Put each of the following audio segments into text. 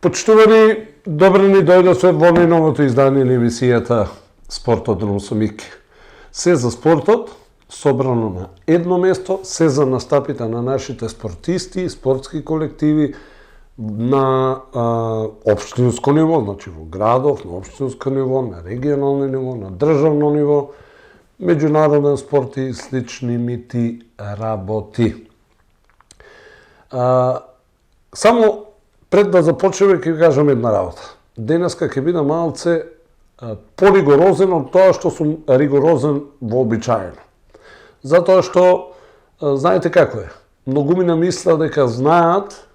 Почитувани, добре ни дојдовте во најновото издание на емисијата Спортодром со Мики. Се за спортот, собрано на едно место, се за настапите на нашите спортисти, спортски колективи на општинско ниво, значи во градов, на општинско ниво, на регионално ниво, на државно ниво, меѓународен спорт и слични мити работи. Само пред да започнеме, ќе ви кажам една работа. Денеска ќе биде малце поригорозен од тоа што сум ригорозен вообичаено. Затоа што, знаете како е, многумина мисла дека знаат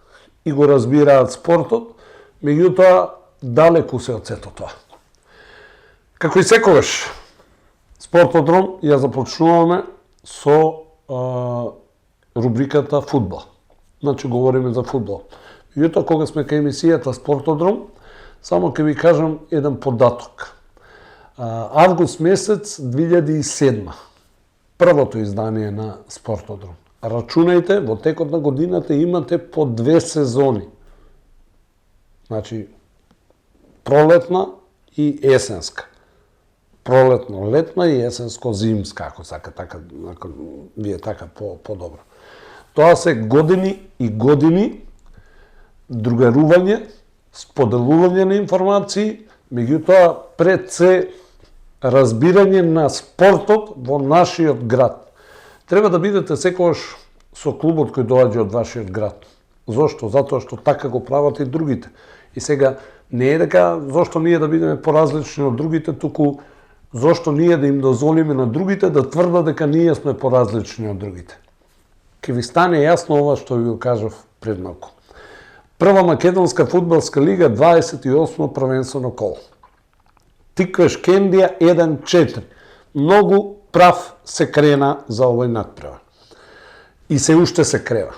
и го разбираат спортот, меѓутоа далеку се од сето тоа. Како и секогаш, Спортодром ја започнуваме со рубриката фудбал. Значи, говориме за фудбал. Јутоа, кога сме кај емисијата Спортодром, само ќе ви кажам еден податок. Август месец 2007, првото издание на Спортодром. Рачунајте, во текот на годината имате по 2 сезони. Значи, пролетна и есенска. Пролетно-летна и есенско-зимска, ако сака така, ако ви е така по-добро. Тоа се години и години другарување, споделување на информации, меѓутоа пред се разбирање на спортот во нашиот град. Треба да бидете секогаш со клубот кој доаѓа од вашиот град. Зошто? Затоа што така го прават и другите. И сега не е дека зошто ние да бидеме поразлични од другите, туку зошто ние да им дозволиме на другите да тврдат дека ние сме поразлични од другите. Ке ви стане јасно ова што ви го кажав пред малку. Прва македонска фудбалска лига, 28 првенствено коло. Тиквеш Кендија 1-4. Многу прав се крена за овој надпревар. И се уште се крена.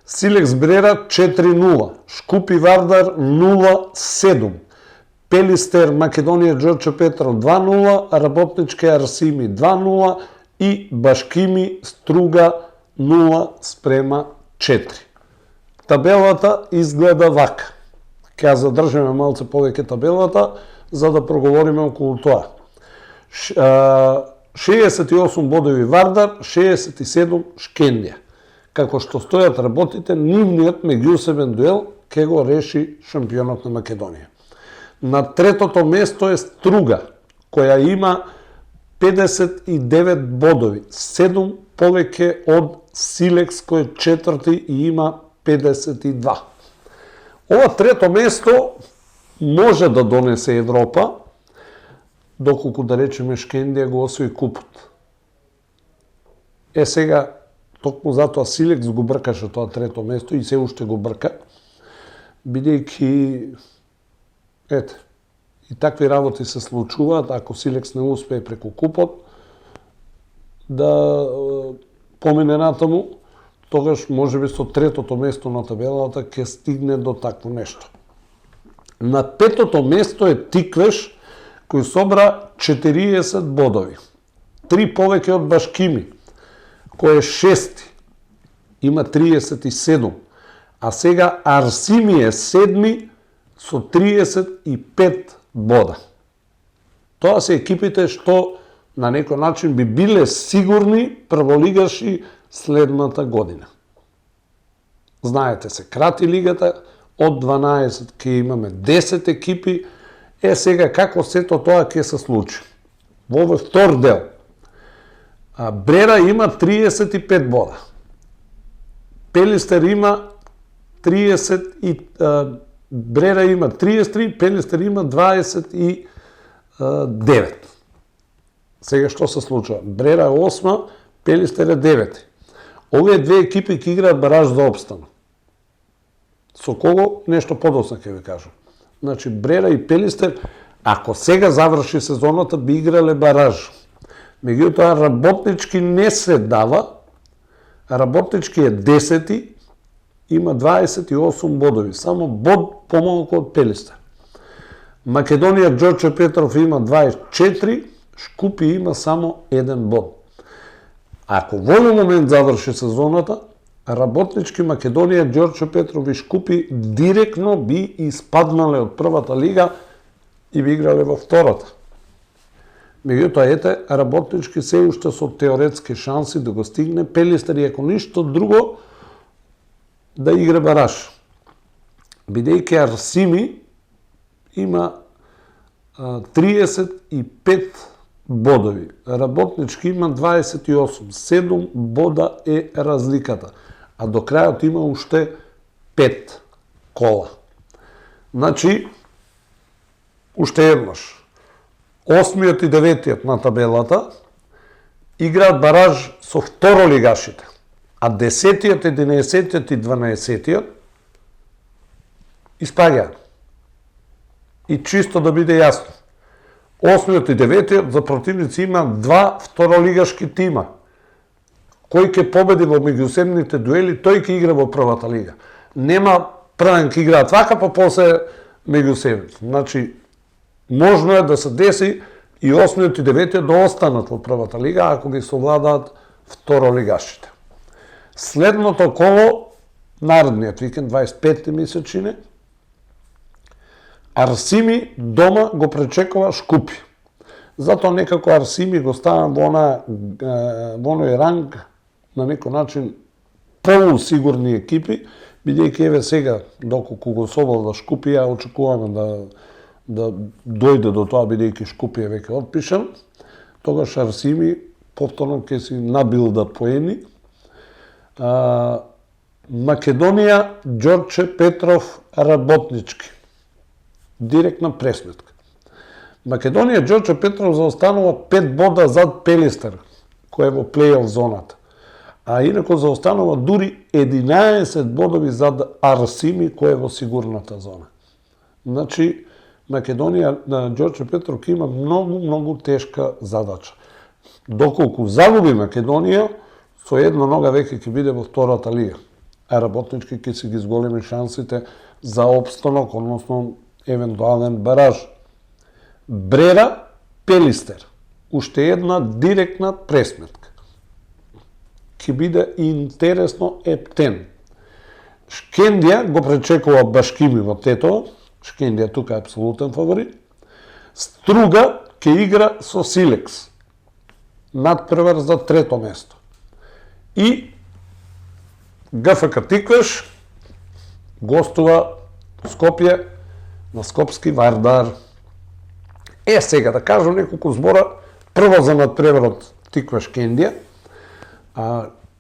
Силекс Брера 4-0, Шкупи Вардар 0-7, Пелистер Македонија Џорче Петров 2-0, Работнички Арсими 2-0 и Башкими Струга 0-4. Табелата изгледа вака. Ќе задржиме малце повеќе табелата, за да проговориме околу тоа. 68 бодови Вардар, 67 Шкендија. Како што стојат работите, нивниот меѓусебен дуел ќе го реши шампионот на Македонија. На третото место е Струга, која има 59 бодови, 7 повеќе од Силекс, кој е четврти и има 52. Ова трето место може да донесе Европа, доколку да речеме Шкендија го освои купот. Сега, токму затоа Силекс го бркаше тоа трето место и се уште го брка, бидејќи и такви работи се случуваат, ако Силекс не успее преку купот да помине натаму, тогаш можеби со третото место на табелата ќе стигне до такво нешто. На петото место е Тиквеш, кој собра 40 бодови. 3 повеќе од Башкими, кој е шести, има 37. А сега Арсими е седми со 35 бода. Тоа се екипите што на некој начин би биле сигурни прволигаши следната година. Знаете се, крати лигата, од 12 ќе имаме 10 екипи, сега како сето тоа ќе се случи. Во овој втор дел, Брера има 35 бода. Пелистер има 30 Брера има 33, Пелистер има 29. Сега што се случува? Брера е 8, Пелистер е 9. Овие две екипи ќе играат бараж за опстан. Со кого? Нешто подоцна ќе ви кажам. Значи, Брера и Пелистер, Ако сега заврши сезоната, би играле бараж. Меѓутоа, Работнички не се дава. Работнички е 10-ти, има 28 бодови, само бод помалку од Пелистер. Македонија Ѓорче Петров има 24, Шкупи има само 1 бод. Ако во овој момент заврши сезоната, Работнички, Македонија, Ѓорче Петров и Шкупи директно би испаднале од првата лига и би играле во втората. Меѓутоа, ете, Работнички се уште со теоретски шанси да го стигне Пелистер и ако ништо друго, да игра бараж. Бидејќи Арсими има 35 бодови. Работнички има 28. 7 бода е разликата. А до крајот има уште 5 кола. Значи, уште еднаш. 8-миот и 9-тиот на табелата играат бараж со второлигашите, а 10-тиот, 11-тиот и 12-тиот испаѓаат. И чисто да биде јасно, 8-миот и 9-тиот за противници има 2 второлигашки тима. Кој ќе победи во меѓусебните дуели, тој ќе игра во првата лига. Нема првен ќе играат вака, па после меѓусебните. Значи, можно е да се деси и 8-миот и 9-тиот да останат во првата лига, ако ги совладаат второлигашите. Следното коло, наредниот викенд, 25-ти месечине, Арсими дома го пречекува Шкупи. Затоа некако Арсими го ставам во оној ранг, на некој начин, полусигурни екипи, бидејќи еве сега, доколку го совлада Шкупи, ја очекуваме да дојде до тоа, бидејќи Шкупи е веќе отпишан, тогаш Арсими повторно ќе си набилда поени. Македонија, Ѓорче Петров, Работнички. Директна пресметка. Македонија, Ѓорче Петров заостанува 5 бода зад Пелистер, кој е во плей-оф зоната. А инако заостанува дури 11 бодови зад Арсими, кој е во сигурната зона. Значи, Македонија на Ѓорче Петров има многу тешка задача. Доколку загуби Македонија, со една нога веќе ќе биде во втората лига. А Работнички ќе си ги зголеми шансите за опстанок, односно евентуален бараж. Брера, Пелистер. Уште една директна пресметка. Ќе биде интересно ептен. Шкендија го пречекува Башкими во Тетово. Шкендија тука е апсолутен фаворит. Струга ќе игра со Силекс. Надпревар за трето место. И ГФК Тиквеш гостува Скопје на Скопски Вардар. Сега да кажам неколку збора, прво за надпреварот Тиквеш Шкендија.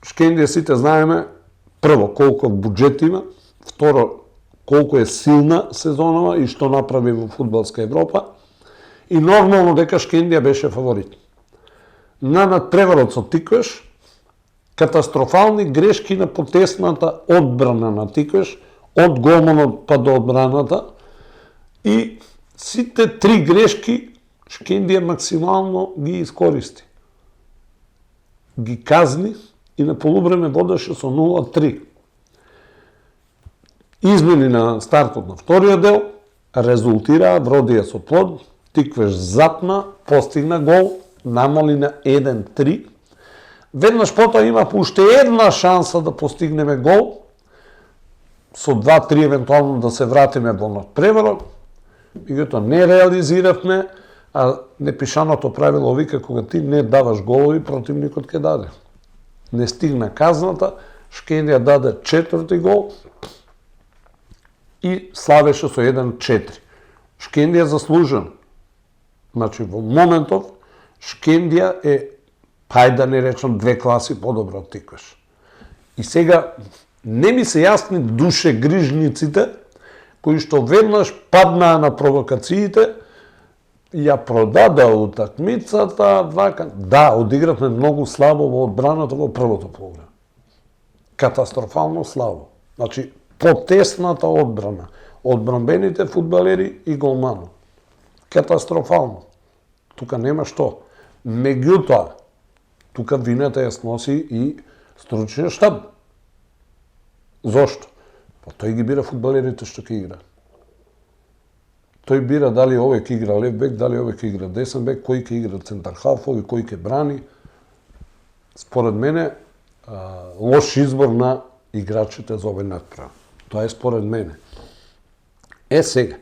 Шкендија сите знаеме, прво колку буџет има, второ колку е силна сезонова и што направи во фудбалска Европа. И нормално дека Шкендија беше фаворит. На надпреварот со Тиквеш, катастрофални грешки на потесната одбрана на Тиквеш, од голманот па до одбраната, и сите 3 грешки Шкендија максимално ги искористи. Ги казни и на полувреме водеше со 0-3. Измени на стартот на вториот дел резултираа вродија со плод, Тиквеш запна, постигна гол, намали на 1-3. Веднаш потоа има уште една шанса да постигнеме гол, со 2-3 евентуално да се вратиме во надпреварот, меѓутоа не реализиравме, а непишаното правило вика кога ти не даваш голови, противникот ќе даде. Не стигна казната, Шкендија даде 4-ти гол и славеше со 1-4. Шкендија заслужен. Значи, во моментов, Шкендија е, хајде да не речам, 2 класи подобро од Тиквеш. И сега, не ми се јасни душегрижниците, кои што веднаш паднаа на провокациите, ја продаде утакмицата, вака. Да, одигравме многу слабо во одбраната во првото полувреме. Катастрофално слабо. Значи, потесната одбрана. Одбранбените фудбалери и голманот. катастрофално. Тука нема што. Меѓутоа, тука вината ја сноси и стручниот штаб. Зошто? Па тој ги бира фудбалерите што ќе играат. Тој бира дали овој ќе игра лев бек, дали овој ќе игра десен бек, кој ќе игра центар халфови, кој ќе брани. Според мене, лош избор на играчите за овој надправ. Тоа е според мене. Сега,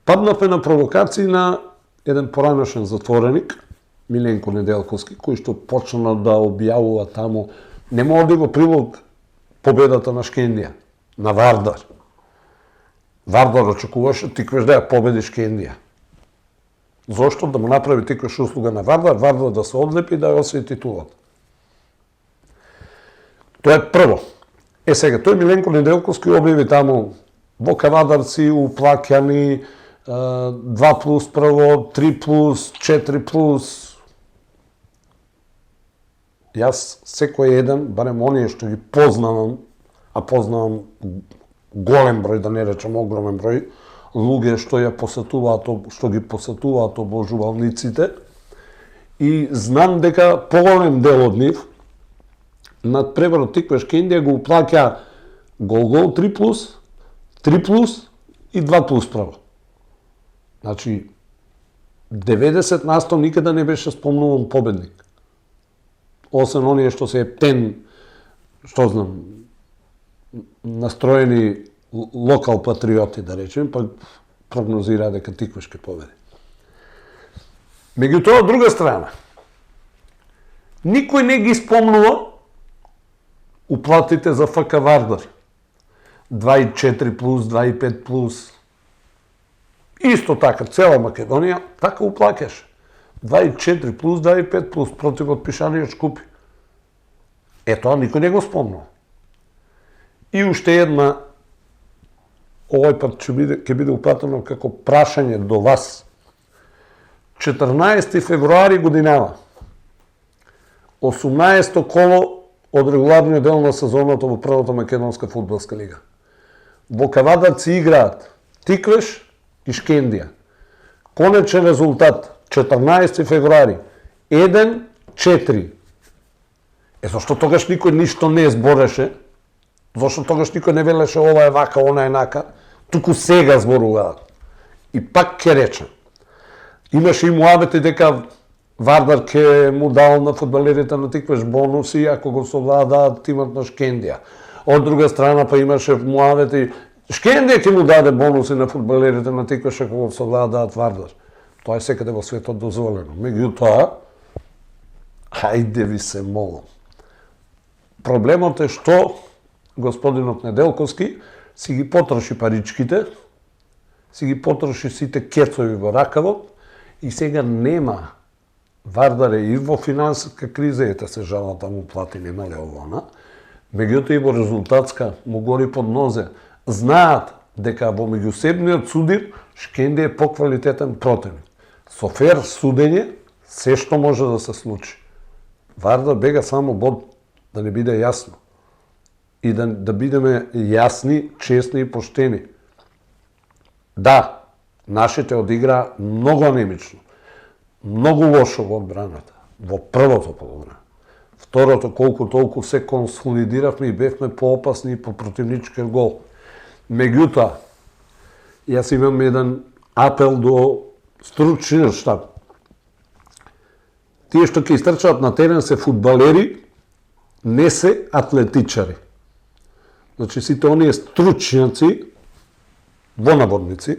паднавме на провокации на еден поранешен затвореник, Миленко Неделковски, кој што почна да објавува таму, не мога да го прилог победата на Шкендија, на Вардар. Вардар очекуваше Тиквеш да ја победи Шкендија. Зошто? Да му направи Тиквеш услуга на Вардар, Вардар да се одлепи и да ја освои титулата. Тоа е прво. Сега, тој Миленко Неделковски објави таму во кавадарци, уплаќани, 2+ прво, 3+, 4+. Јас секој еден, барем оние што ги познавам, а познавам голем број, да не речем огромен број, луѓе што ја посетуваат, што ги посетуваат обложувалниците, и знам дека поголем дел од нив над пребарот Тиквеш Шкендија го уплаќа гол 3+, 3+ и 2+ право. Значи, 90% никаде не беше спомнуван победник. Освен оние што се ептен, што знам, настроени локал патриоти, да речем, па прогнозира дека Тиквеш ќе победи. Меѓутоа, од друга страна, никој не ги спомнува уплатите за ФК Вардар. 2,4+, 2,5+. Исто така, цела Македонија така уплаќаше. 2,4+, 2,5+, против отпишаниот Шкупи. Тоа никој не го спомнува. И уште една, овој пат ќе биде упратено како прашање до вас. 14 февруари годинава, 18 коло од регуларниот дел на сезоната во првата македонска фудбалска лига. Во кавадарци играат Тиквеш и Шкендија. Конечен резултат 14 февруари 1-4. Зашто тогаш никој ништо не збореше? Зашто тогаш никој не велеше ова е вака, она е нака? Туку сега зборуваат. И пак ќе речем. Имаше и муабети дека Вардар ќе му дал на фудбалерите на Тиквеш бонуси ако го совладаат тимот на Шкендија. Од друга страна па имаше муабети Шкендија ќе му даде бонуси на фудбалерите на Тиквеш ако го совладаат Вардар. Тоа е секаде во светот дозволено. Меѓутоа, хајде ви се молам. Проблемот е што господинот Неделковски си ги потроши паричките, си ги потроши сите кецови во ракавот и сега нема. Вардар е и во финансиска криза, ете се жала таму плати, немале овона. Меѓутоа и во резултатска му гори под нозе. Знаат дека во меѓусебниот судир Шкендија е поквалитетен противник. Со фер судење се што може да се случи. Вардар бега само bod, да не биде јасно. И да бидеме јасни, честни и поштени. Да, нашите одигра многу анемично. Многу лошо во одбраната, во првото полувреме. Второто, колку толку се консолидиравме и бевме поопасни по противничкиот гол. Меѓутоа, јас имам еден апел до стручниот штаб. Тие што ќе истрчаат на терен се фудбалери, не се атлетичари. Значи, сите оние стручњаци, во наводници,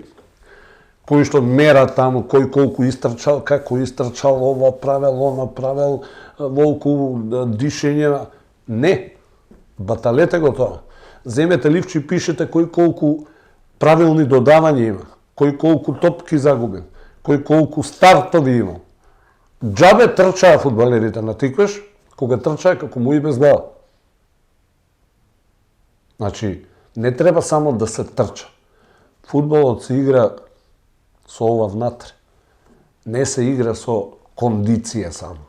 кои што мерат таму кој колку истрчал, како истрчал, ова правел, она правел, волку дишење. Не. Баталете го тоа. Земете ливче и пишете кој колку правилни додавања има, кој колку топки загубил, кој колку стартови има. Џабе трчаа фудбалерите на Тиквеш, кога трчаа како му и без глава. Значи, не треба само да се трча. Фудбалот се игра со ова внатре. Не се игра со кондиција само.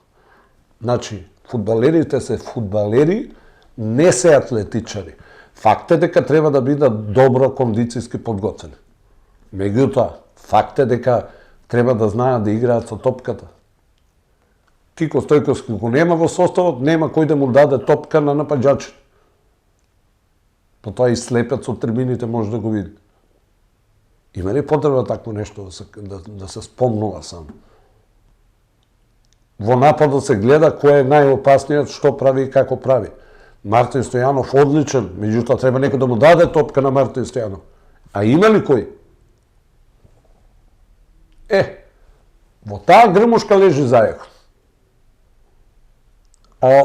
Значи, фудбалерите се фудбалери, не се атлетичари. Факт е дека треба да бидат добро кондицијски подготвени. Меѓутоа, факт е дека треба да знаат да играат со топката. Кико Стојковски го нема во составот, нема кој да му даде топка на напаѓачите. Потоа и слепец од трибините може да го види. Има ли потреба такво нешто да се спомнува само? Во нападот се гледа кој е најопасниот, што прави и како прави. Мартин Стојанов одличен, меѓутоа треба некој да му даде топка на Мартин Стојанов. А има ли кој? Во таа грмушка лежи зајакот. А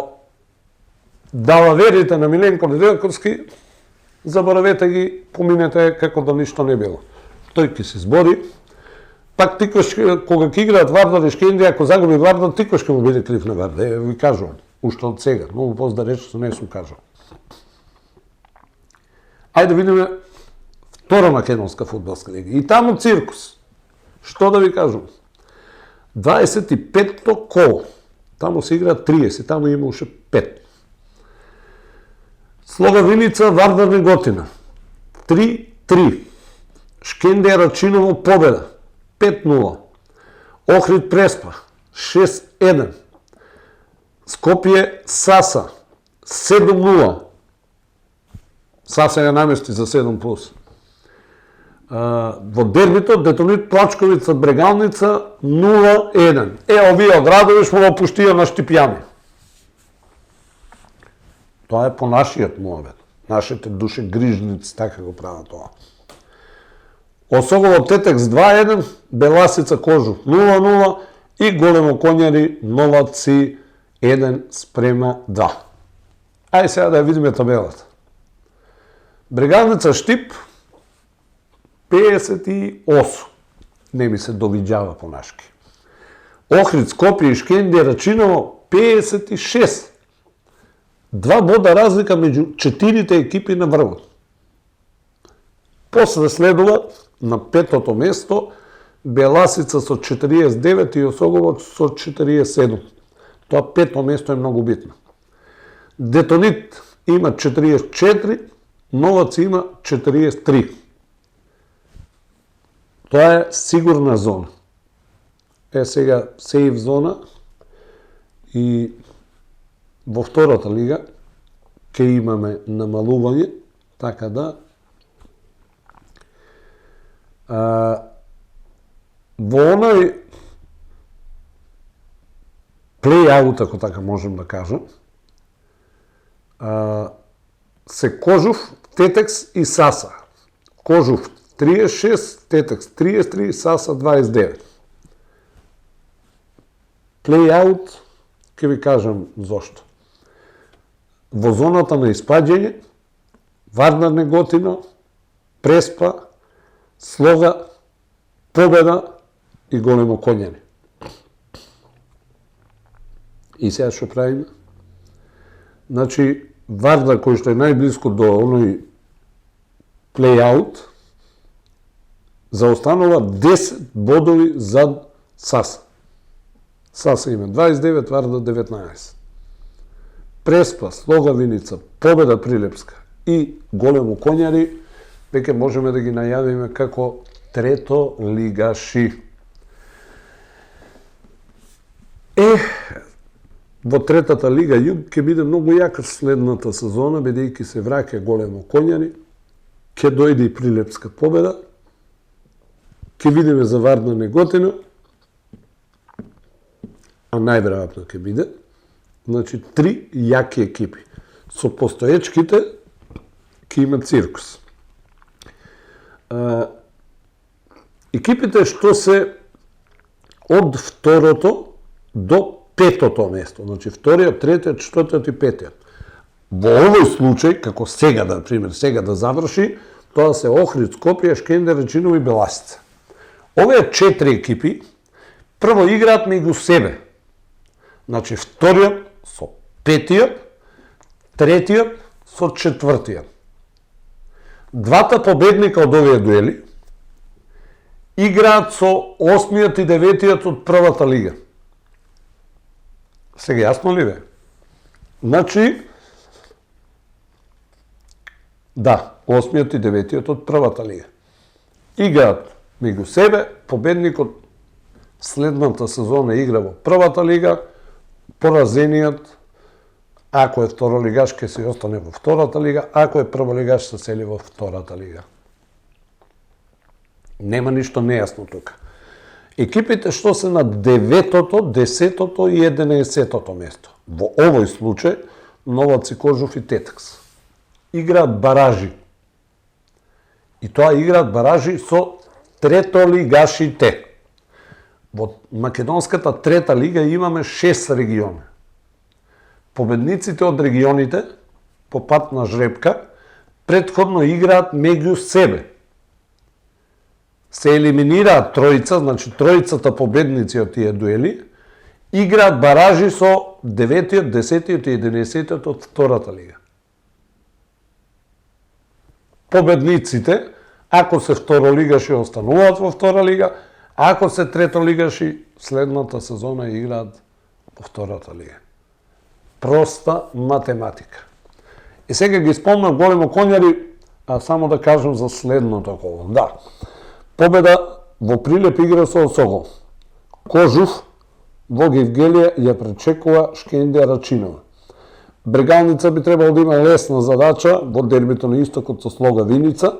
далаверите на Миленко Неделковски, заборавете ги, поминете како да ништо не било. Тој ќе се збори, пак тикваш, кога ќе играат Вардар и Шкендија, ако загуби Вардар, тикваш ќе му биде крив на Вардар. Ви кажувам, уште од сега, многу позда рече не сум кажал. Ајде видиме втора македонска фудбалска лига. И таму циркус. Што да ви кажам? 25-то коло. Таму се игра 30, таму има уште 5. Слога Виница, Вардар Неготина. 3-3. Шкендија Рачиново победа. 5-0. Охрид Преспа. 6-1. Скопје Саса. 7-0. Саса ја намести за 7+. Во дербито Детонит Плачковица Брегалница 0-1. Овие од Радовиш му го пуштија на Штипјани. Тоа е по нашиот муабет. Нашите душе грижници така го прават тоа. Осогово Тетекс 2-1, Беласица Кожув 0-0 и Големо Конјари Новаци 1-2. Ај сега да ја видиме табелата. Брегалница Штип 58. Не ми се довиđава по нашки. Охрид, Скопје и Шкендија Рачиново 56. 2 бода разлика меѓу 4 екипи на врвот. После следува на 5-то место Беласица со 49 и Осогово со 47. Тоа 5-то место е многу битно. Детонит има 44, Новац има 43. Тоа е сигурна зона. Сега сейф зона и во втората лига ќе имаме намалување, така да во оној плей-аут, ако така можем да кажем, се Кожув, Тетекс и Саса. Кожув 36, Тетекс 33, Саса 29. Плей-аут, ќе ви кажам зошто. Во зоната на испаѓање, Вардар Неготина, Преспа, Слога, Победа и Големо Конјари. И сега што правиме? Значи, Вардар кој што е најблиско до оној плей-аут, заостанува 10 бодови зад Саса. Саса има 29, Вардар 19. Преспа, Слога Виница, Победа Прилепска и Големо Конјари веќе можеме да ги најавиме како трето лигаши. Во третата лига Југ ќе биде многу јака следната сезона, бидејќи се враќа Големо Конјари, ќе дојде и Прилепска Победа, ќе видиме за Вардар Неготина, а најверојатно ќе биде, значи 3 јаки екипи. Со постоечките ќе има циркус. Екипите што се од второто до петото место, значи вториот, третиот, четвртиот и петиот. Во овој случај, како сега, да пример, сега да заврши, тоа се Охрид, Скопје, Шкендија, Рачиново и Беласица. Овие 4 екипи прво играат меѓу себе. Значи вториот со петиот, третиот со четвртиот. Двата победника од овие дуели играат со 8-иот и 9-иот од првата лига. Сега јасно ли бе? Значи, Да, 8-тиот и 9-тиот од првата лига. Играат меѓу себе, победникот следната сезона игра во првата лига, поразениот, ако е второлигаш, ќе се остане во втората лига, ако е прволигаш, се сели во втората лига. Нема ништо нејасно тука. Екипите што се на 9-тото, 10-тото и 11-тото место. Во овој случај, Новаци, Кожув и Тетекс играат баражи. И тоа играат баражи со третолигашите. Во македонската трета лига имаме 6 региони. Победниците од регионите, по пат на жребка, претходно играат меѓу себе. Се елиминираат тројца, значи тројцата победници од тие дуели, играат баражи со 9-тиот, 10-тиот и 11-тиот од втората лига. Победниците, ако се второлигаши, остануваат во втора лига, ако се третолигаши, следната сезона играат во втората лига. Проста математика. И сега ги спомнам Големо Конјари, а само да кажам за следното коло. Да, победа во Прилеп игра со Осого. Кожув во Гевгелија ја пречекува Шкендија Рачинова. Брегалница би требало да има лесна задача во дербито на истокот со Слога Виница.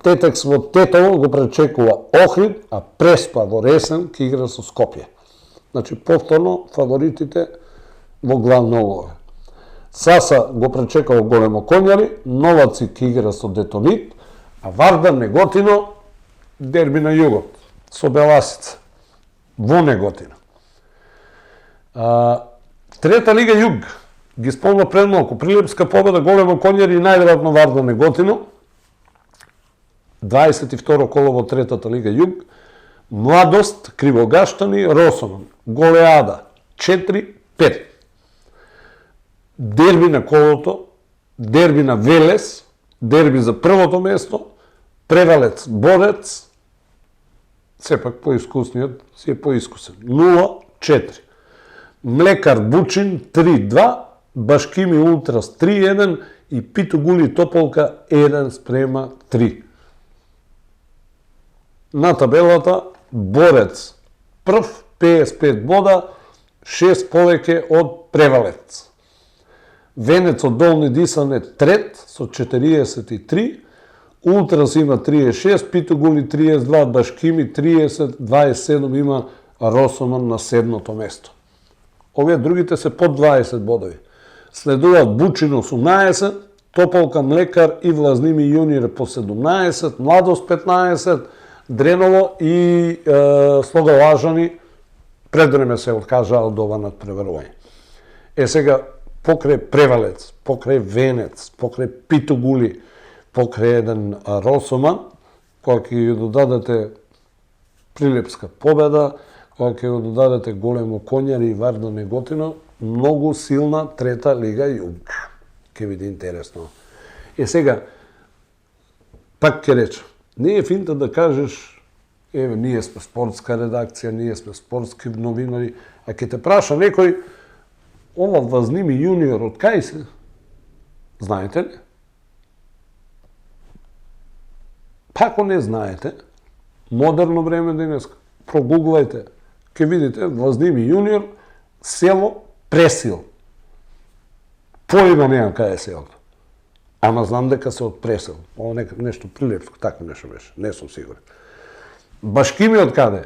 Тетекс во Тетово го пречекува Охрид, а Преспа во Ресен ќе игра со Скопје. Значи, повторно, фаворитите во главна улога. Саса го пречекува Големо Конјари, Новаци ќе игра со Детонит, а Вардар Неготино, дерби на југот, со Беласица, во Неготино. Трета лига југ, ги спомна пред малку, Прилепска победа, Големо Конјари и најверојатно Вардар Неготино, 22 коло во третата лига југ, Младост, Кривогаштани, Росоман, Голеада, 4-5. Дерби на колото, дерби на Велес, дерби за првото место, Превалец, Борец, сепак поискусниот си е поискусен, 0-4. Млекар Бучин, 3-2, Башкими Ултрас, 3-1 и Питогули Тополка, 1-3. На табелата, Борец прв, 55 бода, 6 повеќе од Превалец. Венец од Долни Дисан е трет со 43, Ултрас има 36, Питогули 32, Башкими 30, 27 има Росоман на седмото место. Овие другите се под 20 бодови. Следуваат Бучин 18, Тополка, Млекар и Влазними Јуниор по 17, Младост 15, Дреново и Слога Лажани предвреме се откажаа од ова надпреварување. Сега, покрај Превалец, покрај Венец, покрај Питогули, покрај еден Росоман, кога ќе ја додадете Прилепска победа, кога ќе ја додадете Големо Конјари и Вардар Неготино, многу силна трета лига југ. Ке биде интересно. Сега, пак ќе речам, не е финта да кажеш, еве, ние сме спортска редакција, ние сме спортски новинари, а ќе те праша некој, ова Влазними Јуниор од кај се? Знаете ли? Па ако не знаете, модерно време денес, прогуглајте, ќе видите Влазними Јуниор, село Пресил. Поима немам кај е селото. Ама знам дека се од Пресил. Ова нешто Прилепско, така нешто беше, не сум сигурен. Башкими од каде?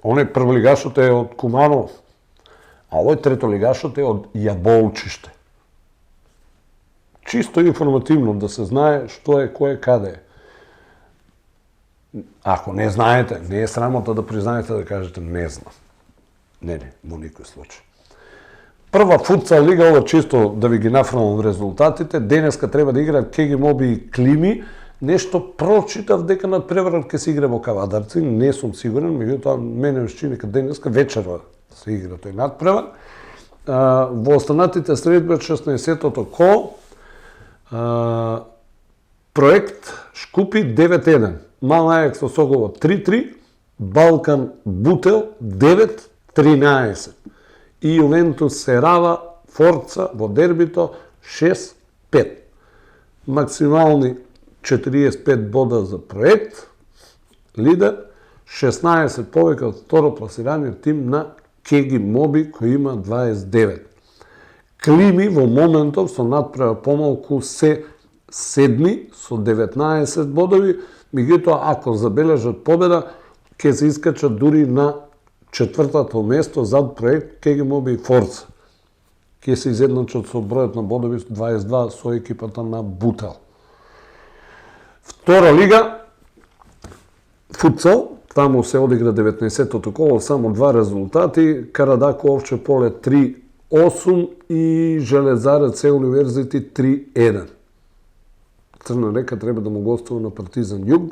Оној прволигашот е од Куманово, а овој третолигашот е од Јаболчиште. Чисто информативно да се знае што е, кој е, каде е. Ако не знаете, не е срамота да признаете да кажете не знам. Не, во никој случај. Прва футсал лига, ова чисто да ви ги нафрлам резултатите, денеска треба да играат КГ Моби и Клими. Нешто прочитав дека надпреварот ќе се игра во Кавадарци, не сум сигурен, меѓутоа мене ми се чини дека денеска вечерва се игра тој надпревар. Во останатите средби од 16-тото коло, Проект Шкупи 9-1, Мал Ајакс Осогово 3-3, Балкан Бутел 9-13 и Јувентус Серава Форца во дербито 6-5. 5. Максимални 45 бода за проект, лидер, 16 повеќе од второпласираниот тим на Кеги Моби, кој има 29. Клими во моментов со надпревар помалку се седми со 19 бодови, меѓутоа ако забележат победа, ќе се искачат дури на четвртото место зад проект Кеги Моби и Форца. Ќе се изедначат со бројот на бодови 22 со екипата на Бутел. Втора лига, футсал, таму се одигра 19-тото коло, само два резултати, Карадако Овче поле 3-8 и Железарец Се Универзити 3-1. Црна Река треба да му гостува на Партизан Југ.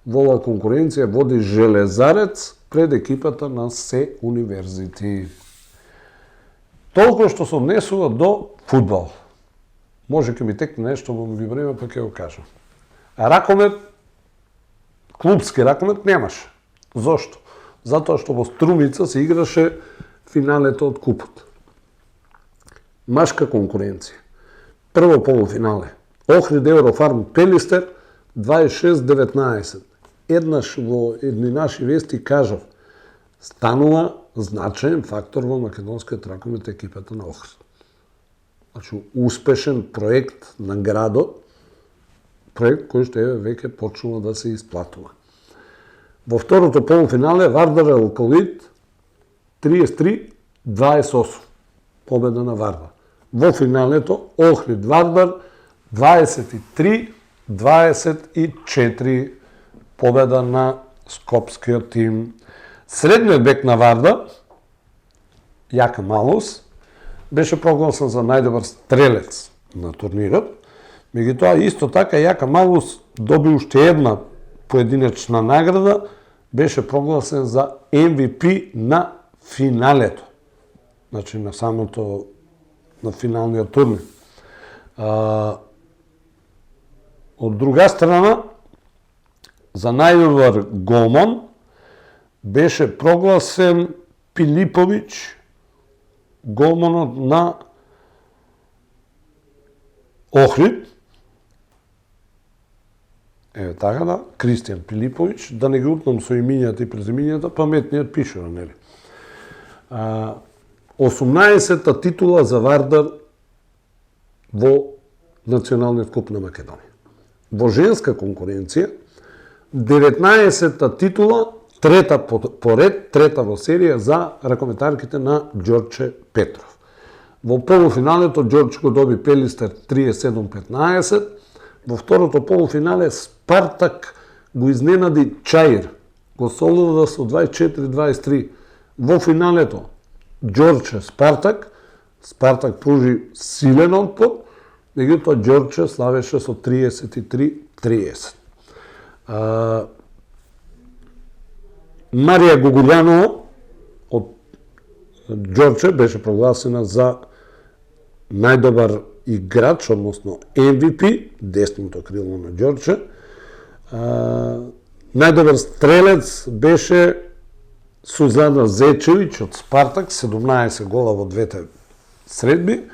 Во оваа конкуренција води Железарец пред екипата на Се Универзити. Толку што се однесува до фудбал. Може ке ми текне нешто во време, па ќе го кажам. А ракомет, клубски ракомет немаше. Зошто? Затоа што во Струмица се играше финалето од купот. Машка конкуренција. Прво полуфинале. Охрид Еврофарм Пелистер 26-19. Еднаш во едни наши вести кажав, станува значаен фактор во македонскиот ракомет екипата на Охрид. Значи, успешен проект на градот, проект кој што веќе почнува да се исплатува. Во второто полуфинале Вардар Елколит 33-28. Победа на Вардар. Во финалето Охрид Вардар 23-24. Победа на скопскиот тим. Средниот бек на Вардар, Јака Малус, беше прогласен за најдобар стрелец на турнирот. Меѓутоа, исто така, Јака Малус доби уште една поединечна награда, беше прогласен за MVP на финалето. Значи, на финалниот турнир. Од друга страна, за најдобар голман беше прогласен Пилиповиќ, голманот на Охрид. Еве така да, Кристијан Пилиповиќ, да не ги утнам со имињата и презимињата, паметниот пишува, нели? 18-та титула за Вардар во Националниот куп на Македонија. Во женска конкуренција, 19-та титула, трета поред, трета во серија за ракометарките на Ѓорче Петров. Во полуфиналето Ѓорче го доби Пелистер 37-15, во второто полуфинале Спартак го изненади Чаир, го солува со 24-23. Во финалето Ѓорче Спартак, Спартак пружи силен отпор, меѓутоа Ѓорче славеше со 33-30. Марија Гогулјанова од Ѓорче беше прогласена за најдобар играч, односно MVP, десното крило на Ѓорче. Најдобар стрелец беше Сузана Зечевиќ од Спартак, 17 гола во двете средби,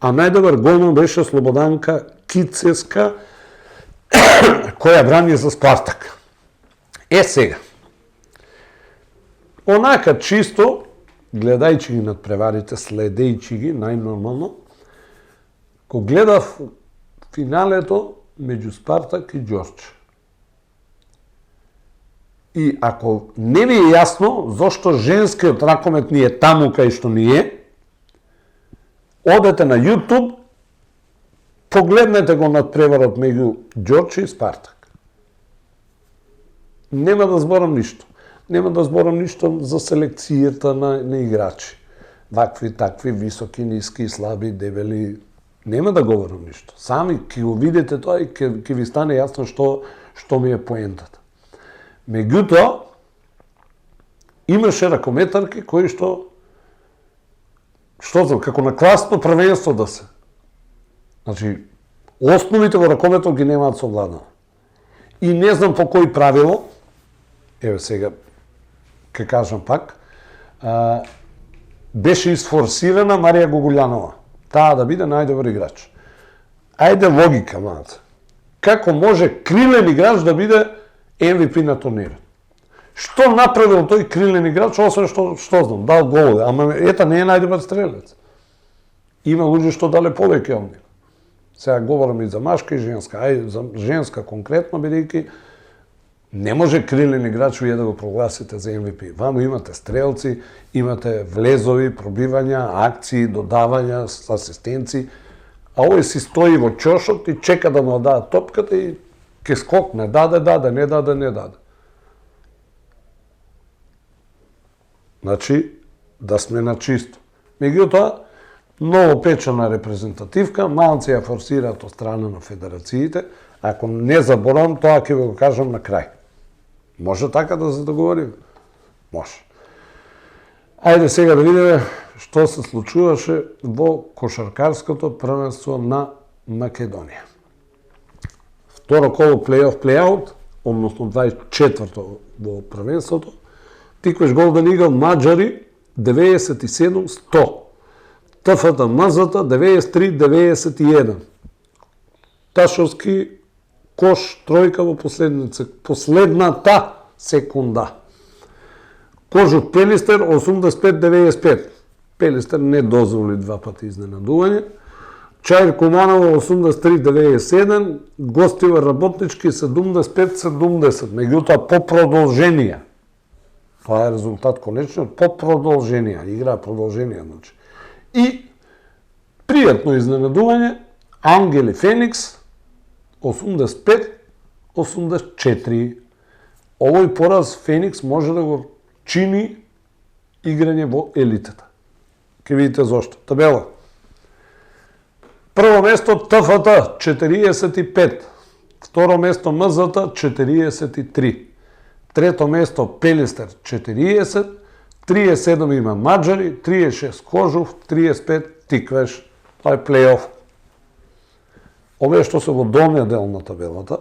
а најдобар голман беше Слободанка Кицеска, која брани за Спартак. Сега, онака чисто, гледајќи ги надпреварите, следејќи ги, најнормално, ко гледав финалето меѓу Спартак и Ѓорче. И ако не ви е јасно зошто женскиот ракомет ни е таму кај што ни е, одете на YouTube, погледнете го надпреварот меѓу Ѓорче и Спартак. Нема да зборам ништо. Нема да зборам ништо за селекцијата на играчи. Вакви, такви, високи, ниски, слаби, дебели. Нема да говорам ништо. Сами ќе го видите тоа и ќе ви стане јасно што ми е поентата. Меѓутоа, имаше ракометарки кои што знам, како на класно првенство да се. Значи, основите во ракометот ги немаат совладано. И не знам по кој правило, еве сега, ке кажам пак, беше isforsirana Марија Гогулјанова, таа да биде најдобар играч. Ајде логика, малце. Како може крилен играч да биде MVP на турнирот? Што направил тој крилен играч, освен што знам, дал голови, ама ета не е најдобар стрелец. Има луѓе што дале повеќе од него. Сега говорам и за машка и женска, ај за женска конкретно, бидејќи не може крилен играч вие да го прогласите за MVP. Ваму имате стрелци, имате влезови, пробивања, акции, додавања, асистенци, а овој си стои во чошот и чека да му дадат топката и ке скокне, даде, не даде. Значи, да сме на чисто. Меѓутоа, многу печена репрезентативка, малци ја форсираат од страна на федерациите, ако не заборам, тоа ќе го кажам на крај. Може така да се договориме? Може. Ајде сега да видиме што се случуваше во кошаркарското првенство на Македонија. Второ коло плей-оф, плей-аут, односно 24-то во првенството, Тиквеш Голден Игл Маđari 97-100. ТФТ Мазата 93-91. Ташовски кош тројка во последната секунда. Кожух Пелистер 85-95. Пелистер не дозволи два пати изненадување. Чаир Куманово 83-97. Гостивар Работнички 75-70. Меѓутоа по продолженија. Тоа е резултат конечно, по продолженија. Игра продолженија, значи. И пријатно изненадување Ангели Феникс 85-84. Овој пораз Феникс може да го чини играње во елитата. Ке видите зошто. Табела. Прво место ТФТ 45. Второ место МЗТ 43. Трето место Пелистер 40. 37 има Маđari, 36 Кожух, 35 Тиквеш. Тоа е плей-оф. Овие што се во долниот дел на табелата,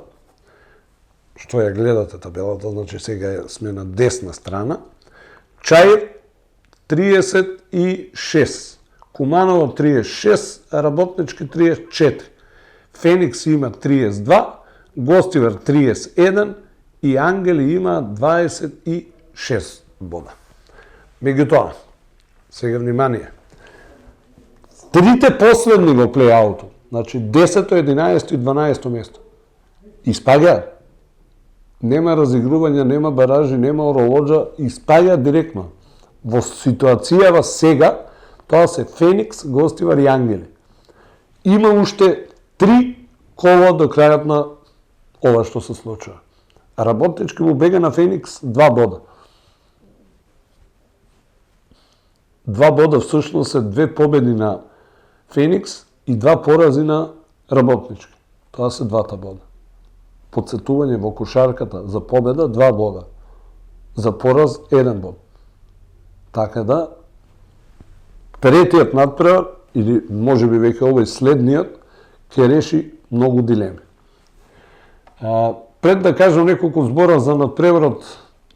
што ја гледате табелата, значи сега сме на десна страна, Чаир 36, Куманово 36, Работнички 34, Феникс има 32, Гостивар 31 и Ангели има 26 бода. Меѓутоа, сега внимание, трите последни во плей-ауту, значи 10, 11 и 12 место, испаѓа. Нема разигрување, нема баражи, нема оролоджа, испаѓа директно. Во ситуацијава сега, тоа се Феникс, Гостивар и Ангели. Има уште 3 кола до крајот на ова што се случува. Работнички му бега на Феникс 2 бода. 2 бода всушност се 2 победи на Феникс и 2 порази на Работнички. Тоа се 2 бода. Подсетување во кошарката за победа 2 бода. За пораз 1 бод. Така да, третиот надпревар, или може би веќе овој следниот, ќе реши многу дилеми. Пред да кажам неколку збора за надпреварот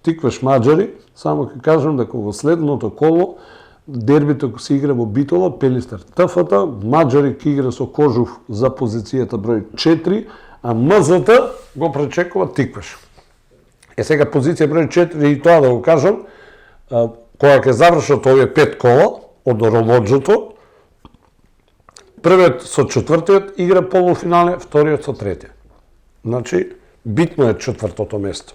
Тиквеш Маđari, само ќе кажам дека во следното коло дербито се игра во Битола, Пелистер ТФТ, Маđari ќе игра со Кожух за позицијата број 4, а МЗТ го пречекува Тиквеш. Сега позиција број 4 и тоа да го кажам, кога ќе завршат овие 5 кола од оролоджото, првиот со четвртиот игра полуфинале, вториот со третиот. Значи, битно е четвртото место.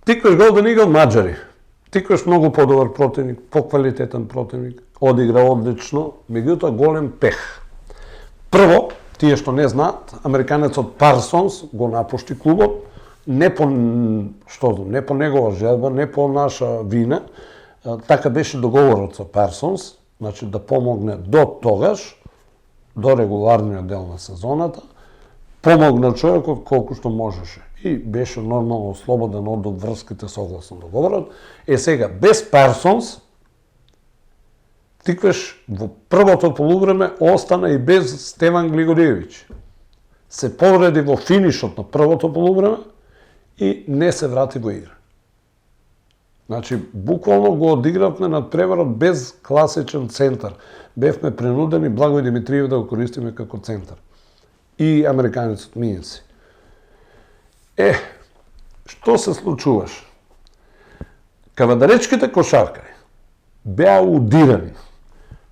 Тиквеш Голден Игл Маđari. Тиквеш многу подобар противник, поквалитетен противник, одигра одлично, меѓутоа голем пех. Прво, тие што не знаат, американецот Парсонс го напушти клубот, не по негова желба, не по наша вина, така беше договорот со Парсонс, значи да помогне до тогаш, до регуларниот дел на сезоната, помогна човекот колку што можеше и беше нормално слободен од врските согласно договорот. Сега, без Парсонс, Тиквеш во првото полувреме остана и без Стеван Глигориевич. Се повреди во финишот на првото полувреме и не се врати во игра. Значи, буквално го одигравме надпреварот без класичен центар. Бевме принудени Благој Димитриев да го користиме како центар. И американецот Минси. Што се случуваш? Кавадаречките кошаркари беа удирани,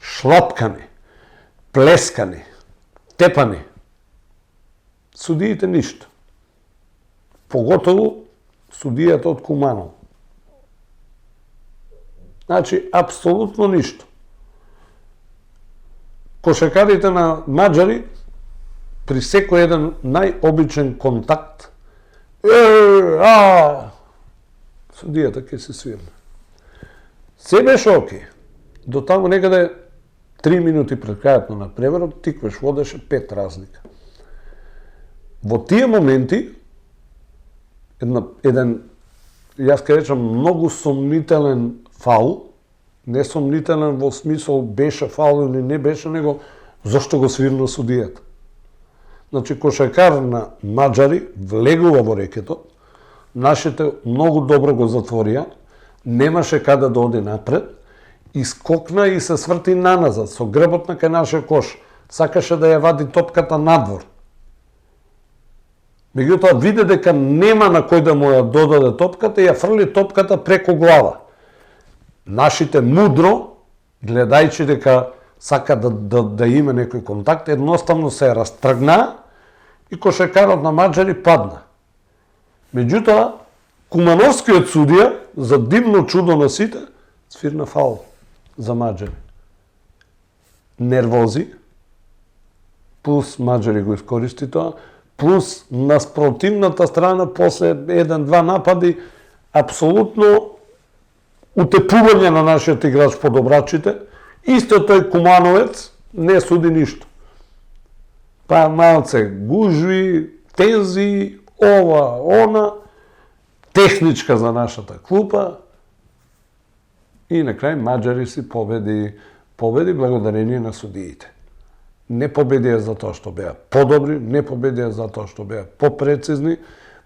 шлапкани, плескани, тепани. Судиите ништо. Поготово судијата од Куманово. Значи, апсолутно ништо. Кошакарите на маđари при секој еден најобичен контакт судијата ќе се свирне. Се беше окей. До таму некаде 3 минути пред крајот на надпреварот Тиквеш водеше 5 разлика. Во тие моменти еден јас ке речам многу сомнителен фаул, не сомнителен во смисол беше фаул или не беше, него зашто го свирна судијата. Значи, кошакар на маđари влегува во рекетот, нашите многу добро го затворија, немаше каде да оди напред, искокна и се сврти наназад, со грбот на кај нашиот кош. Сакаше да ја вади топката надвор. Меѓутоа, виде дека нема на кој да му ја додаде топката и ја фрли топката преку глава. Нашите мудро, гледајќи дека сака да има некој контакт, едноставно се растргна и кошакарот на маđари падна. Меѓутоа, кумановскиот судија, за дивно чудо на сите, свирна фаул за маđари. Нервози, плюс маđари го искористи тоа, плюс на спротивната страна после 1-2 напади, апсолутно утепување на нашиот играч по добрачите, исто тој Кумановец не суди ништо. Па малце гужви, тензи, ова, она, техничка за нашата клупа и на крај маđари си победи благодарение на судиите. Не победија затоа што беа подобри, не победија затоа што беа попрецизни,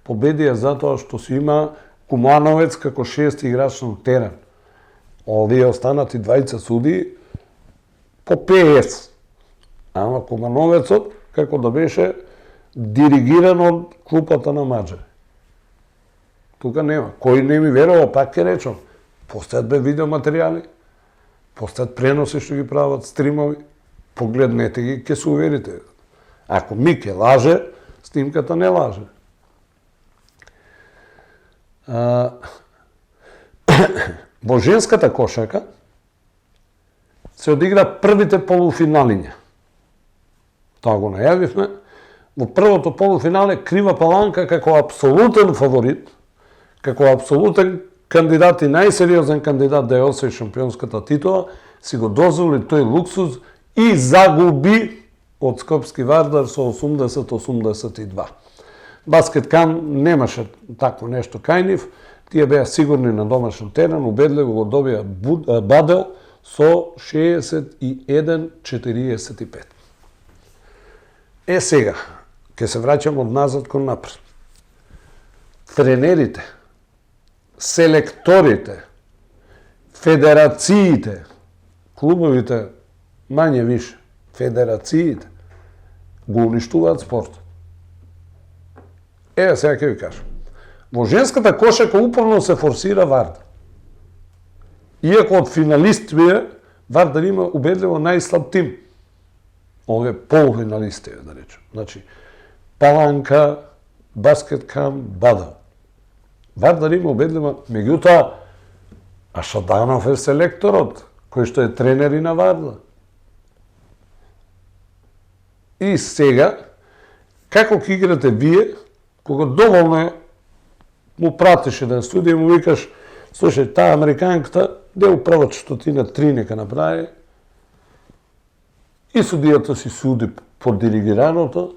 победија затоа што си има Кумановец како шести играч на терен. Овие останати двајца судии по ПС. Ама Кумановецот како да беше диригиран од клупата на маđари. Тука нема. Кој не ми верува, пак ќе речам, постојат видеоматеријали, постојат преноси што ги прават, стримови, погледнете ги, ќе се уверите. Ако Мике лаже, снимката не лаже. Во женската кошака се одигра првите полуфиналиња. Тоа го најавивме. Во првото полуфинале Крива Паланка како апсолутен фаворит, како апсолутен кандидат и најсериозен кандидат да ја освои шампионската титула, си го дозволи тој луксуз и загуби од Скопски Вардар со 80-82. Баскет Кам немаше такво нешто кај нив, тие беа сигурни на домашен терен, убедливо го добија Бадел со 61-45. Сега, ќе се враќам од назад кон напред. Тренерите, селекторите, федерациите, клубовите, мање више, федерациите, го уништуваат спорт. Сега ќе ви кажам. Во женската кошака упорно се форсира Вардар. Иако од финалистите Вардар има убедливо најслаб тим. Овие полуфиналисти, да речем. Значи, Паланка, Баскет Кам, Бадел. Вардар има убедливо, меѓутоа, Шаданов е селекторот, кој што е тренер и на Вардар. И сега, како ќе играте вие, кога доволно му пратиш еден судија и му викаш, слушај, таа американката, де у прва четвртина 3 нека направи, и судијата си суди по диригираното,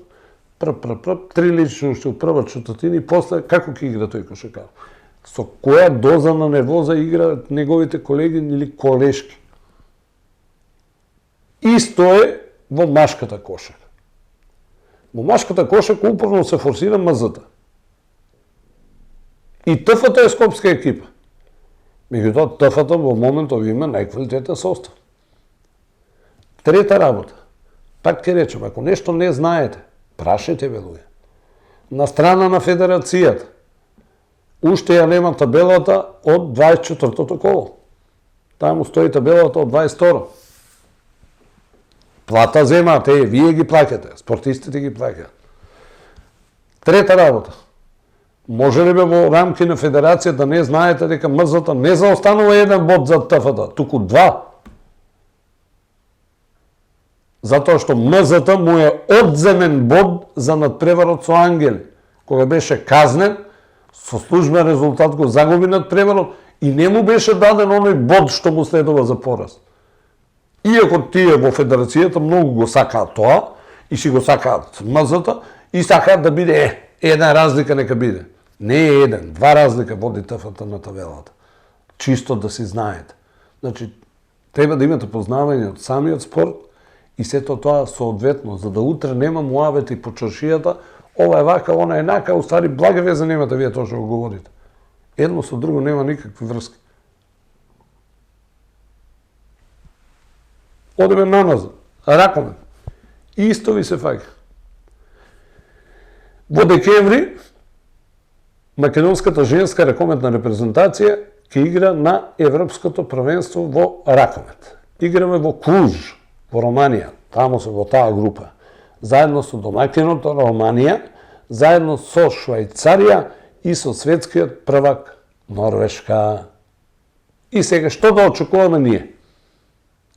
три личности у прва четвртина и после како ќе игра тој кошакар. Со која доза на нервоза играат неговите колеги или колешки. Исто е во машката кошака. Во машката кошака упорно се форсира МЗ-та. И ТФТ е скопска екипа. Меѓутоа, ТФТ во моментов има најквалитетен состав. Трета работа. Пак ќе речем, ако нешто не знаете, прашајте бе луѓе. На страна на федерацијата, уште ја нема табелата од 24-тото коло. Таму стои табелата од 22-то. Плата земаат, вие ги плаќате, спортистите ги плаќаат. Трета работа. Може ли бе во рамки на федерација да не знаете дека МЗТ не заостанува 1 бод за ТФТ, туку 2? Затоа што МЗТ му е одземен бод за надпреварот со Ангели. Кога беше казнен, со службен резултат го загуби надпреварот и не му беше даден оној бод што му следува за пораз. Иако тие во федерацијата многу го сакаат тоа, и си го сакаат МЗТ, и сакаат да биде една разлика нека биде. Не е еден, 2 разлика води ТФТ на табелата. Чисто да си знаете. Значи, треба да имате познавање од самиот спорт и сето тоа соодветно, за да утре нема муавети по чаршијата, ова е вака, она е нака, уствари блага веза немате вие тоа што го говорите. Едно со друго нема никакви врски. Одеме наназад, ракомет. Исто ви се фаќа. Во декември, македонската женска ракометна репрезентација ќе игра на Европското првенство во ракомет. Играме во Клуж, во Романија, таму се во таа група. Заедно со домакинот Романија, заедно со Швајцарија и со светскиот првак Норвешка. И сега што да очекуваме ние?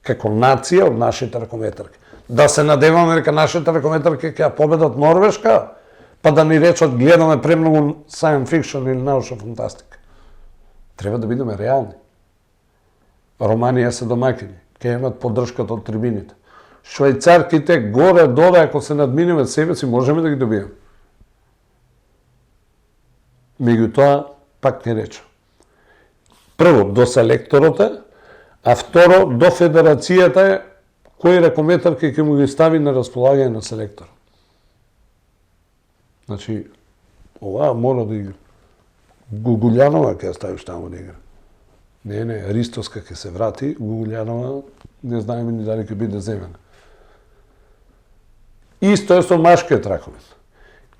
Како нација од нашите ракометарки. Да се надеваме дека нашите ракометарки ќе победат Норвешка, па да ни речат гледаме премногу science fiction или научна фантастика. Треба да бидеме реални. Романија се домакини, ќе имат поддршката од трибините. Швајцарките горе-доле, ако се надминеме себе си, можеме да ги добиеме. Меѓутоа, пак не речем. Прво, до селекторот е, а второ, до федерацијата е кои ракометарки ќе му ги стави на располагање на селектор. Значи, ова мора да игра. Гугулјанова ќе ја ставиш таму да игра. Не, Ристоска ќе се врати, Гугулјанова не знаеме ни дали ќе биде земена. Исто е со машкиот ракомет.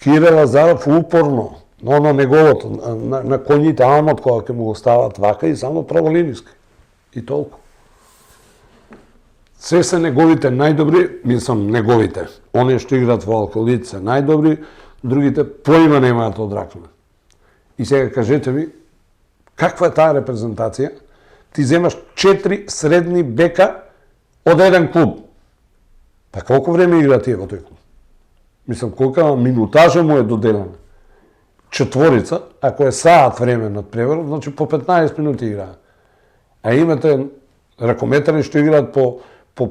Кире Лазаров упорно, но на неговото, на коњите амот кога ќе му го стават вака и само праволиниски. И толку. Се се неговите најдобри, мислам неговите, оние што играат во Алколит се најдобри, другите поима немаат од ракомет. И сега кажете ми, каква е таа репрезентација? Ти земаш 4 средни бека од еден клуб. Па колку време игра тие во тој клуб? Мислам, колка минутажа му е доделена. 4, ако е саат време над преварот, значи по 15 минути играа. А имате ракометари што играат по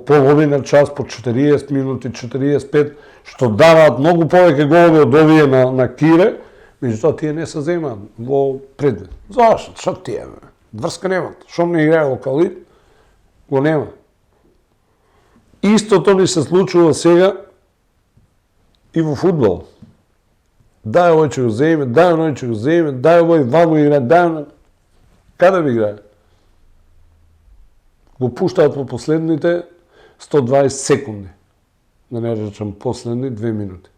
половина час, по 40 минути, 45, што даваат многу повеќе голови од овие на Кире, меѓутоа тие не се земаат во предвид. Зашто? Што тие? Врска немат. Што не играе Локалит? Го нема. Истото ни се случува сега и во фудбал. Дај овој ќе го земе, дај оној ќе го земе, дај овој ваму играе, дај оној. Каде ви играе? Го пуштаат по последните 120 секунди. Да не речам последни 2 минути.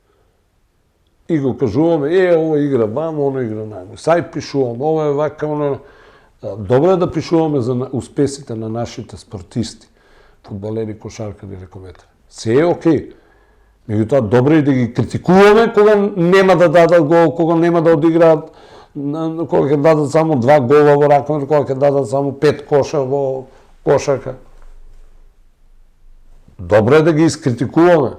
И го кажуваме, овој игра ваму, оној игра најмо. Сај пишуваме, ова е вака, оно. Добро е да пишуваме за успесите на нашите спортисти, фудбалери, кошаркари, ракометари. Се е окей. Меѓутоа, добро е да ги критикуваме кога нема да дадат гол, кога нема да одиграат, кога ќе дадат само 2 гола во ракомет, кога ќе дадат само 5 коша во кошарка. Добро е да ги искритикуваме,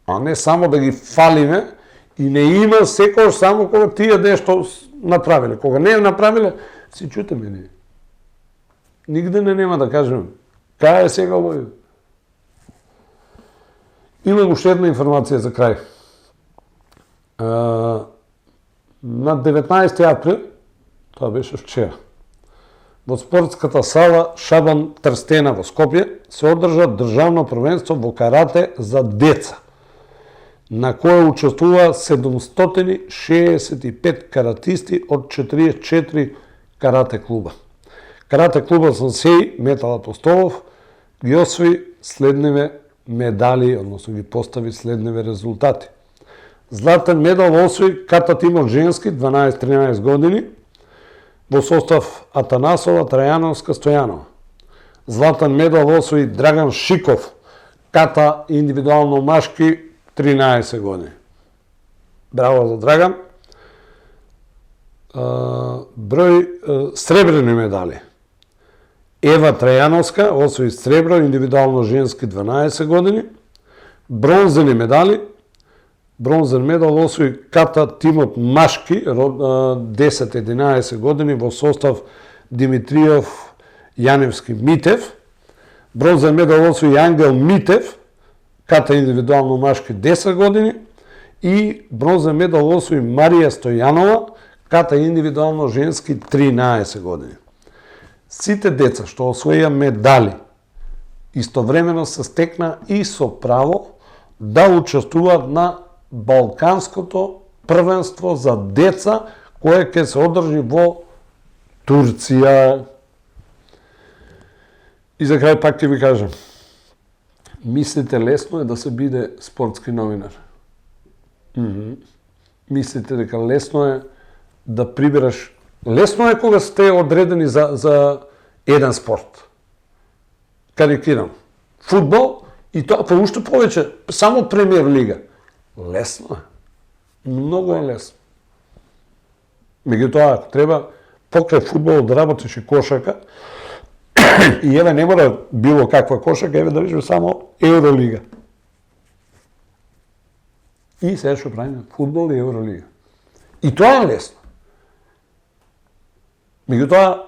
а не само да ги фалиме и не има секој само кога тие нешто направиле. Кога не направиле, си чутеме ние. Нигде нема да кажеме. Кај е сега овој? Имам уште една информација за крај. На 19 април, тоа беше вчера, во спортската сала Шабан Трстена во Скопје се одржа државно првенство во карате за деца, на кое учествува 765 каратисти од 44 карате клуба. Карате клубот Сансеј Метал Апостолов ги освои следниве медали, односно ги постави следниве резултати. Златен медал освои Ката Тимок женски 12-13 години во состав Атанасова, Трајановска, Стојанова. Златен медал освои Драган Шиков, ката индивидуално машки 13 години. Браво за Драган. Број сребрени медали. Ева Трајановска освои сребро индивидуално женски 12 години. Бронзени медали. Бронзен медал освои Ката Тимот машки 10-11 години во состав Димитриев, Јаневски, Митев. Бронзен медал освои Ангел Митев, ката индивидуално машки 10 години. И бронзен медал освои Марија Стојанова, ката индивидуално женски 13 години. Сите деца што освоија медали, истовремено се стекна и со право да учествуваат на Балканското првенство за деца кое ќе се одржи во Турција. И за крај пак ќе ви кажам, мислите лесно е да се биде спортски новинар. Мислите дека лесно е да прибераш... Лесно е кога сте одредени за еден спорт. Карикирам. Фудбал и тоа по уште повеќе, само премиер лига. Лесно е. Многу е лесно. Меѓутоа, ако треба покрај фудбал да работиш и кошака, и еве не мора било каква кошака, еве да речеме само Евролига. И сега што правиме фудбал и Евролига. И тоа е лесно. Меѓутоа,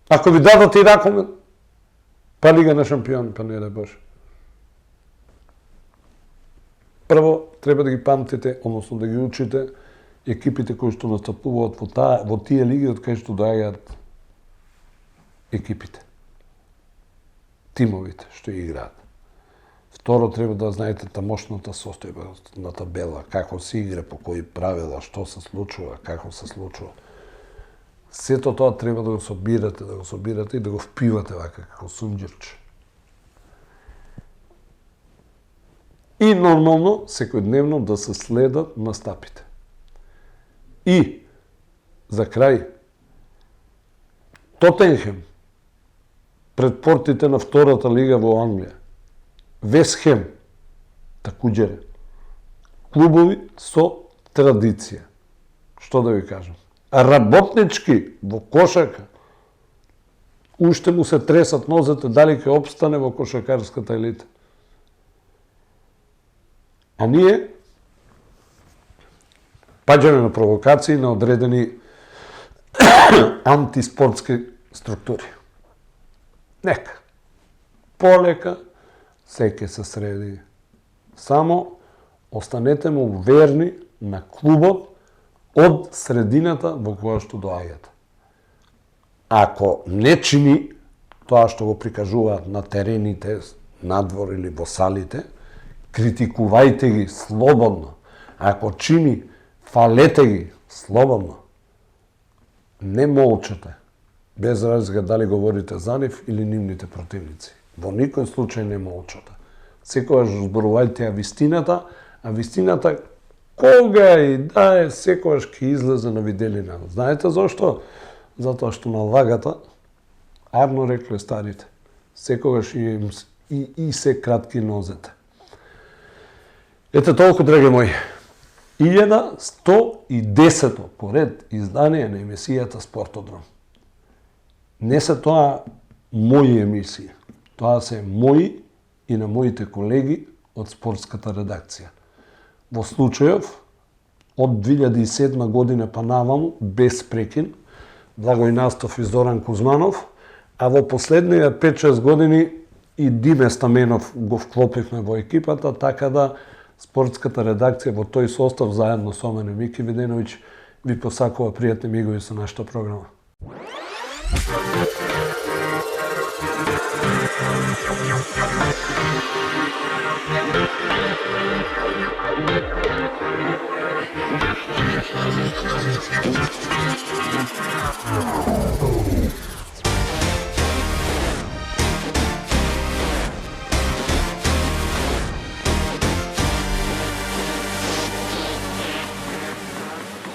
ако ви дадат и ракоме, па Лига на шампиони, па не да Боже. Прво, треба да ги памтите, односно да ги учите екипите кои што настапуваат во тие лиги од кај што доаѓаат екипите. Тимовите што играат. Второ, треба да знаете тамошната состојба на табела, како се игра, по кои правила, што се случува, како се случува. Сето тоа треба да го собирате и да го впивате вака како сунџирче. И нормално, секојдневно да се следат настапите. И, за крај, Тотенхем, пред портите на втората лига во Англија, Вест Хем, такуџере, клубови со традиција. Што да ви кажам? Работнички во кошака, уште му се тресат нозете дали ќе опстане во кошакарската елита. А ние паѓаме на провокации на одредени антиспортски структури. Нека. Полека, се ќе се среди. Само останете му верни на клубот од средината во која што доаѓате. Ако не чини тоа што го прикажуваат на терените, надвор или во салите, критикувајте ги слободно. Ако чини, фалете ги слободно. Не молчете, без разлика дали говорите за нив или нивните противници. Во никој случај не молчете. Секогаш зборувајте ја вистината, а вистината кога и да е, секогаш ќе излезе на виделина. Знаете зошто? Затоа што на лагата, арно рекле старите, секогаш и се кратки нозете. Ете толку, драги мои. 1110 поред издание на емисијата Спортодром. Не се тоа мои емисии, тоа се мои и на моите колеги од спортската редакција. Во случајов, од 2007 година па наваму, без прекин, Благој Настов и Зоран Кузманов, а во последниве 5-6 години и Диме Стаменов го вклопивме во екипата, така да спортската редакција во тој состав заедно со мене Мики Виденовиќ ви посакува пријатни мигови со нашата програма. Thank you.